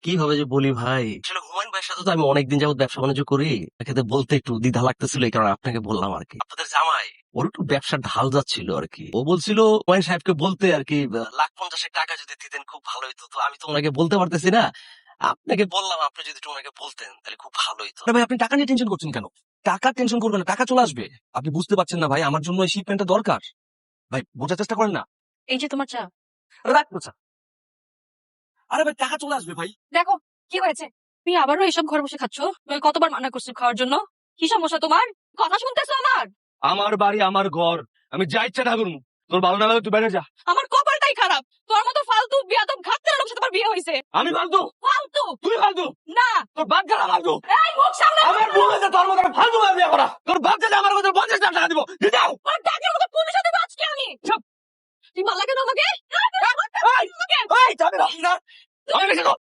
কিভাবে যে বলি ভাই, আসলে হুমায়ুন ভাইয়ের সাথে তো আমি অনেকদিন যাবত ব্যবসা বাণিজ্য করি। এক্ষেত্রে বলতে একটু দ্বিধা লাগতেছিল, এই কারণে আপনাকে বললাম আর কি। আপনাদের জামাই ওর একটু ব্যবসার ঢাল যাচ্ছিল আর কি। ও বলছিল হুমায়ুন সাহেবকে বলতে আর কি, 1,50,000 টাকা যদি দিতেন খুব ভালো হতো। তো আমি তো ওনাকে বলতে পারতেছি না, আপনাকে বললাম আপনি যদি একটু ওনাকে বলতেন তাহলে খুব ভালো হতো। আরে ভাই, আপনি টাকা নিয়ে টেনশন করছেন কেন? টাকা টেনশন করবেন না, টাকা চলে আসবে। আপনি বুঝতে পারছেন না ভাই, আমার জন্য এই শিপমেন্টটা দরকার। ভাই বোঝার চেষ্টা করেন না। এই যে তোমার চা। রাখ না চা। আরে ভাই, টাকা চলে আসবে ভাই। দেখো কি হয়েছে, তুমি আবারও এসব ঘরে বসে খাচ্ছ? আমি কতবার মানা করছি খাওয়ার জন্য। কি সমস্যা তোমার? কথা শুনতেছো আমার? আমার বাড়ি, আমার ঘর, আমি যা ইচ্ছা তা করবো। তোর ভালো না লাগে তুই বাইরে যা। আমার কপালটাই খারাপ, তোর মতো ফালতু বিয়াদব ঘাটতের লোকের সাথে তোমার বিয়ে হয়েছে। আমি ফালতু? ফালতু? তুই ফালতু? না। তোর বাপ জানা ফালতু? এই মুখ সামনে আমার বউ হয়েছে তোর মতো একটা ফালতু মেয়ে বিয়ে করা। তোর বাপ জানা আমার কথা 50,000 টাকা দিব, দিয়ে দাও। আর টাকার মতো পুলিশের সাথে আজকে আমি চুপ। তুই ভালো লাগে না আমাকে? এই, এই, যাবে না, না। আমি বেশি তো।